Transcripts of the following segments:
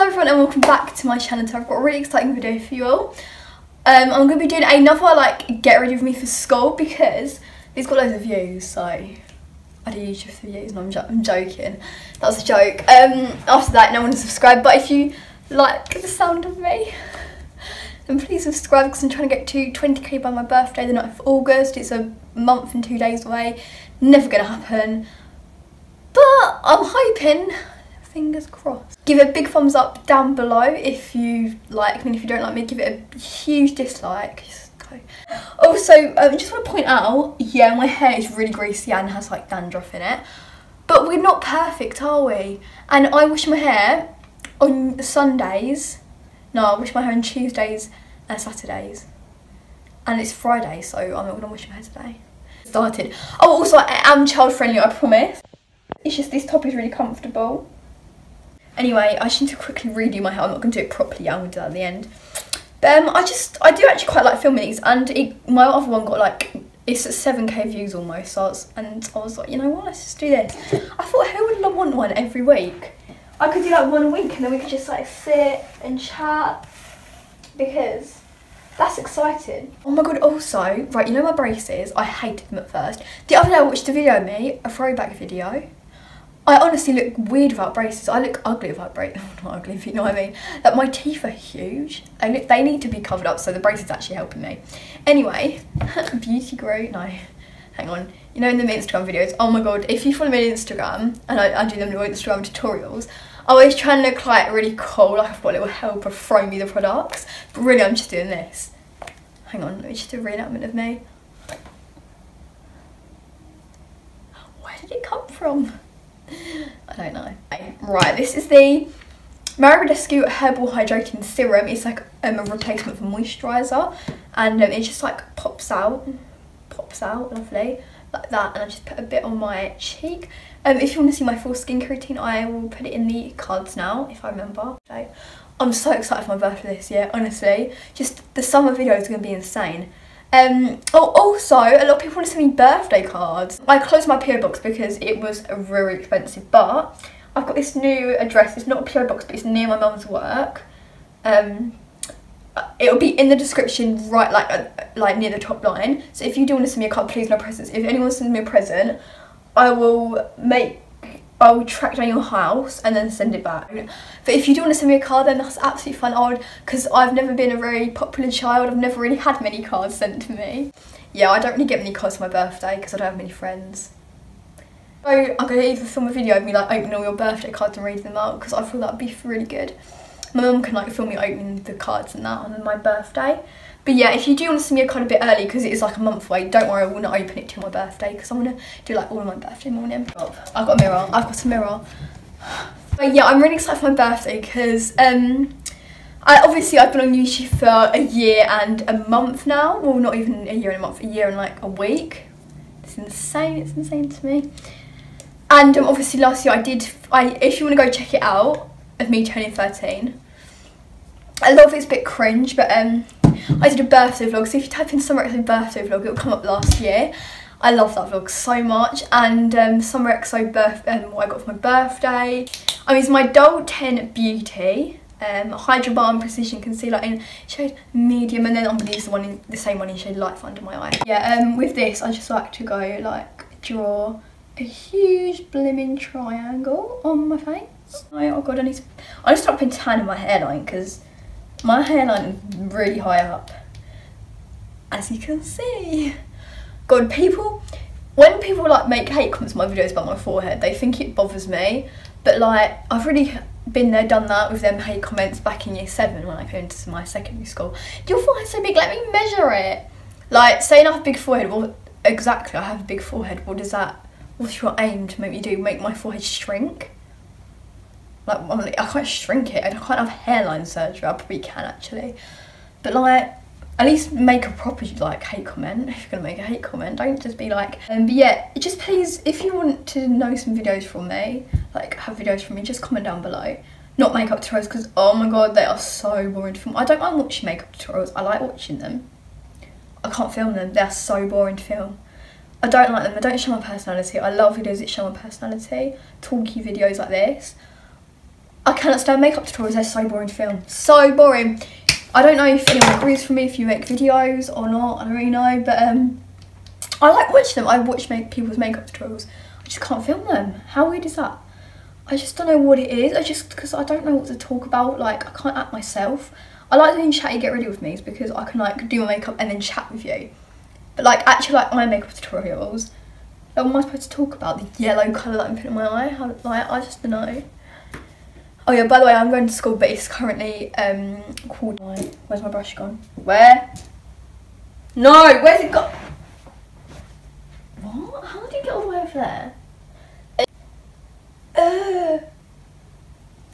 everyone and welcome back to my channel. So I've got a really exciting video for you all. I'm going to be doing another like get ready with me for school because these got loads of views, so I do YouTube for views. And I'm joking, that was a joke. After that no one has subscribed, but if you like the sound of me then please subscribe because I'm trying to get to 20k by my birthday, the 9th of August. It's a month and 2 days away, never going to happen, but I'm hoping. Fingers crossed. Give it a big thumbs up down below if you like me, and if you don't like me, give it a huge dislike. Just go. Also, I just want to point out, yeah, my hair is really greasy and has like dandruff in it, but we're not perfect, are we? And I wash my hair on Sundays. No, I wash my hair on Tuesdays and Saturdays, and it's Friday, so I'm not gonna wash my hair today. Started. Oh, also I am child friendly, I promise. It's just this top is really comfortable. Anyway, I just need to quickly redo my hair. I'm not going to do it properly, I'm going to do that at the end. But I do actually quite like filming these, and my other one got like, it's at 7k views almost, so I was like, you know what, let's just do this. I thought, who would want one every week? I could do like one a week and then we could just like sit and chat, because that's exciting. Oh my god, also, right, you know my braces, I hated them at first. The other day I watched a video of me, a throwback video. I honestly look weird without braces. I look ugly without braces. Not ugly, if you know what I mean. Like, my teeth are huge. They need to be covered up, so the braces actually helping me. Anyway, beauty grow. No, hang on. You know in the Instagram videos, oh my god, if you follow me on Instagram, and I do them on Instagram tutorials, I always try and look like really cool, like I've got a little helper throwing me the products. But really, I'm just doing this. Hang on, let me just do a reenactment of me. Where did it come from? I don't know. Right, this is the Rescue Herbal Hydrating Serum. It's like a replacement for moisturiser, and it just like pops out lovely like that, and I just put a bit on my cheek. If you want to see my full skincare routine, I will put it in the cards now if I remember. So, I'm so excited for my birthday this year, honestly. Just the summer videos are going to be insane. Also, a lot of people want to send me birthday cards. I closed my PO box because it was very expensive, but I've got this new address. It's not a PO box, but it's near my mum's work. It'll be in the description, right, like near the top line. So if you do want to send me a card, please no presents. If anyone sends me a present, I will track down your house and then send it back. But if you do want to send me a card, then that's absolutely fine. Because I've never been a very popular child. I've never really had many cards sent to me. Yeah, I don't really get many cards for my birthday because I don't have many friends. So I'm going to either film a video of me like opening all your birthday cards and reading them out, because I feel that would be really good. My mum can like film me opening the cards and that on my birthday. But yeah, if you do want to send me a card a bit early, because it is like a month away, don't worry, I will not open it till my birthday, because I want to do like all of my birthday morning. I've got a mirror, I've got a mirror. But yeah, I'm really excited for my birthday because obviously I've been on YouTube for a year and a month now. Well, not even a year and a month, a year and like a week. It's insane to me. And obviously last year if you want to go check it out, of me turning 13. A lot of it's a bit cringe, but I did a birthday vlog, so if you type in Summer EXO birthday vlog, it will come up last year. I love that vlog so much. And Summer EXO what I got for my birthday. I'm using my Dull 10 Beauty Hydra Balm Precision Concealer in shade medium, and then I'm going to use the same one in shade light for under my eye. Yeah, with this I just like to go like draw a huge blimmin' triangle on my face. Oh god, I need to start putting tan in my hairline because my hairline is really high up, as you can see. God, when people like make hate comments on my videos about my forehead, they think it bothers me, but like I've really been there, done that with them hate comments back in year 7 when I came to my secondary school. Your forehead's so big, let me measure it. Like, saying I have a big forehead, well, exactly, I have a big forehead. What's your aim to make me do? Make my forehead shrink? Like, I can't shrink it. I can't have hairline surgery. I probably can actually, but like, at least make a proper like hate comment. If you're gonna make a hate comment, don't just be like. But yeah, just please, if you want to know some videos from me, like have videos from me, just comment down below. Not makeup tutorials, because oh my god, they are so boring to film. I don't mind watching makeup tutorials. I like watching them. I can't film them. They're so boring to film. I don't like them. They don't show my personality. I love videos that show my personality. Talky videos like this. I cannot stand makeup tutorials, they're so boring to film. So boring. I don't know if anyone agrees with me if you make videos or not, I don't really know, but I like watching them. I watch people's makeup tutorials. I just can't film them. How weird is that? I just don't know what it is. Because I don't know what to talk about. Like, I can't act myself. I like doing chatty get ready with me because I can like do my makeup and then chat with you. But like actually like my makeup tutorials, like, what am I supposed to talk about? The yellow colour that I'm putting in my eye? How, like, I just don't know. Oh yeah, by the way, I'm going to school, but it's currently called. Where's my brush gone? Where? No, where's it gone? What? How did you get all the way over there?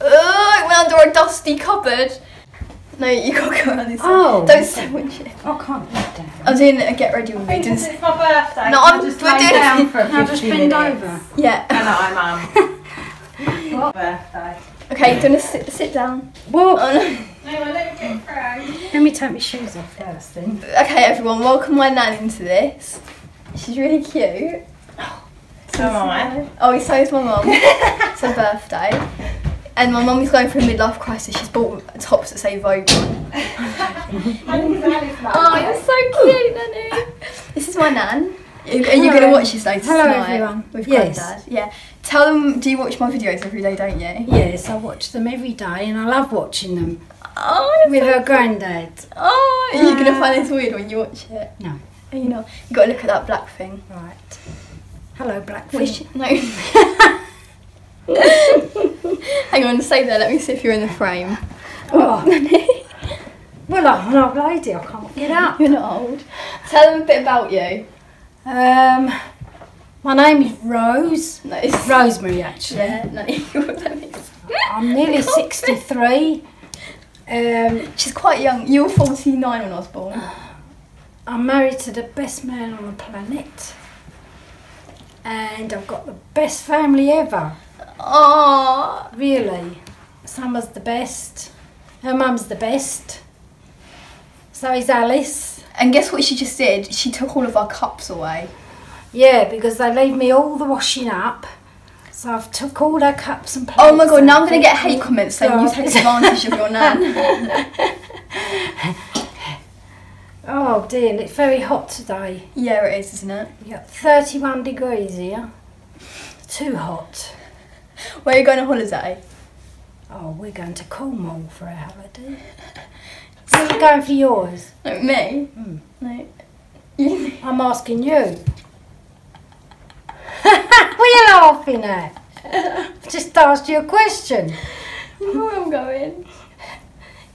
It went under a dusty cupboard. No, you can't go around this. Oh. Don't sandwich it. I can't get down. I'm doing a get ready with me. Because it's my birthday. No, I'm just doing down for I'll just 50 bend minutes. over. Yeah. I know, Mum. What birthday? Okay, do you want to sit down? What? Oh, no. No, I don't get through. Let me take my shoes off first then. Okay, everyone, welcome my nan into this. She's really cute. So am I. Oh, so is my mum. It's her birthday. And my mum is going through a midlife crisis. She's bought tops that say Vogue on. Oh, you're so cute, Nanny. This is my nan. Are you going to watch this later tonight? Everyone. With Yes. Granddad? Yeah. Tell them, do you watch my videos every day, don't you? Yes, I watch them every day and I love watching them Oh, with her granddad. oh, are you going to find this weird when you watch it? No. Are you not? You got to look at that black thing. Right. Hello, black Which, fish. no. Hang on, stay there. Let me see if you're in the frame. Oh. Well, I'm an old lady. I can't get up. You're not old. Tell them a bit about you. My name is Rose. No, it's Rosemary, actually. yeah, no, that is. I'm nearly 63. She's quite young. You were 49 when I was born. I'm married to the best man on the planet. And I've got the best family ever. Oh, Really. Summer's the best. Her mum's the best. So is Alice. and guess what she just did? She took all of our cups away. Yeah, because they leave me all the washing up. So I've took all their cups and plates. Oh my god, now I'm and going to get hate comments saying you take advantage of your nan. Oh dear, it's very hot today. Yeah, it is, isn't it? We got 31 degrees here. Too hot. Where are you going on holiday? Oh, we're going to Cornwall for our holiday. Where are you going for yours? No, me? Mm. No. You. I'm asking you. What are you laughing at? I just asked you a question. You know where I'm going.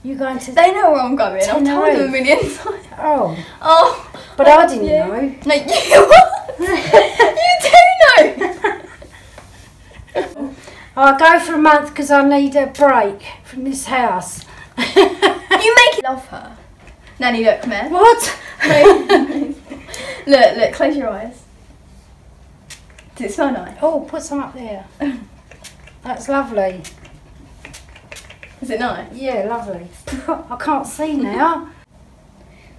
You going to... They know where I'm going. I've told them a Tenerife. million times. Oh, Oh. but I didn't Yeah. know. No, you do know. I'll go for a month because I need a break from this house. You make it love her. Nanny, look, come here. What? Look, close your eyes. Does it smell nice? Oh, put some up there. That's lovely. Is it nice? Yeah, lovely. I can't see now.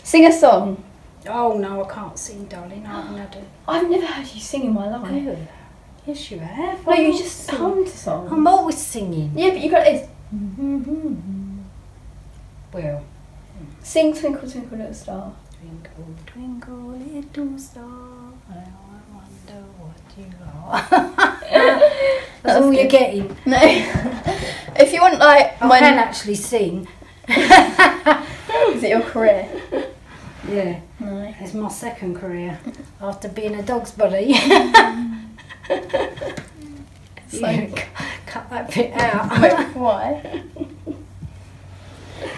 Sing a song. Oh no, I can't sing, darling. I haven't had it. I've never heard you sing in my life. Oh, yes, you have. No, you I just sing. hum to songs. I'm always singing. Yeah, but you got this. Well, Sing Twinkle Twinkle Little Star. twinkle, twinkle, little star, I wonder what you are. That's all you're good. getting. No. If you want, like, I can actually sing. Is it your career? Yeah, No. it's my second career after being a dog's body. So, Yeah, cut that bit out. wait, why?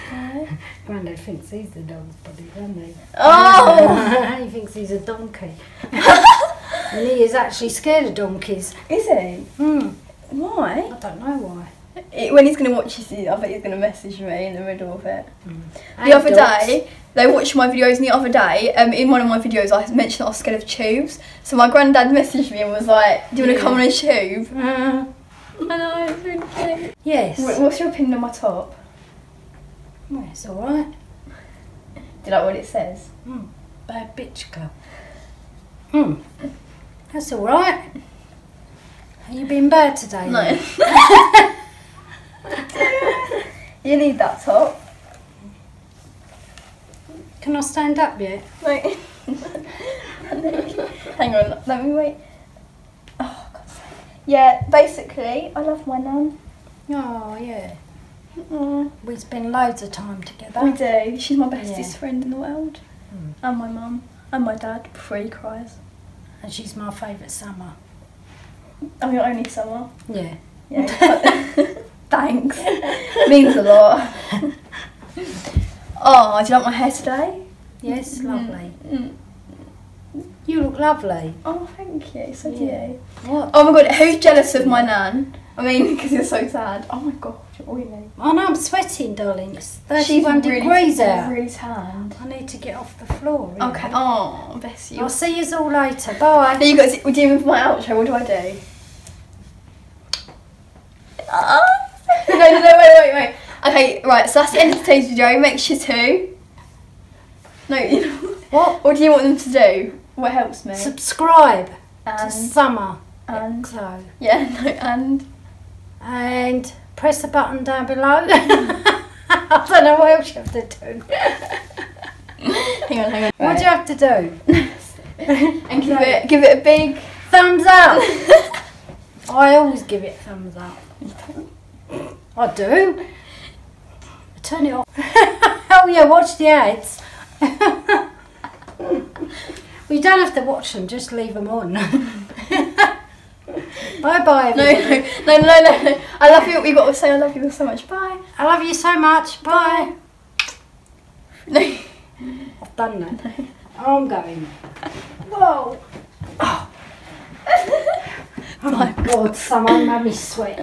Why? Grandad thinks he's the dog's body, doesn't he? Oh! He thinks he's a donkey. And he is actually scared of donkeys. Is he? Hmm. Why? I don't know why. When he's going to watch this, I bet he's going to message me in the middle of it. And The other dogs. day, they watched my videos, and the other day, in one of my videos, I mentioned that I was scared of tubes. So my granddad messaged me and was like, "Do you want to come on a tube?" I know, it's really cute. Yes. What's your opinion on my top? Well, it's alright. Do you like what it says? Bad bitch club. That's alright. Have you been bad today? No. then? You need that top. Can I stand up yet? Wait. Hang on, let me wait. Oh, God's sake. Yeah, basically, I love my nan. Oh, yeah. Mm. We spend loads of time together. We do. She's my bestest Yeah. friend in the world. Mm. And my mum. And my dad, before he cries. And she's my favourite summer. I'm your only summer. Yeah. Yeah. Thanks. Means a lot. Oh, do you like my hair today? Yes, lovely. Mm. You look lovely. Oh, thank you. So do Yeah. you. What? Oh my God, who's jealous of my nan? I mean, because you're so sad. Oh my God, you're oily. Oh no, I'm sweating, darling. It's 31 degrees out. really tanned. I need to get off the floor. Really. Okay. Oh, bless you. I'll see you all later. Bye. Then you got to do with my outro. What do I do? No, wait. Okay, right. So that's the end of today's video. Make sure to. No, you know. What do you want them to do? What helps me? Subscribe to And Summer. and So. yeah, no, And press the button down below. I don't know what else you have to do. hang on. What do you have to do? And give it a big Thumbs up. I always give it thumbs up. I do. Turn it off. Oh yeah, watch the ads. We don't have to watch them, just leave them on. Bye bye everybody. No. I love you. We got to say I love you so much. Bye. I love you so much. Bye. No. I've done that. I'm going. Whoa. Oh my God, someone made me sweat.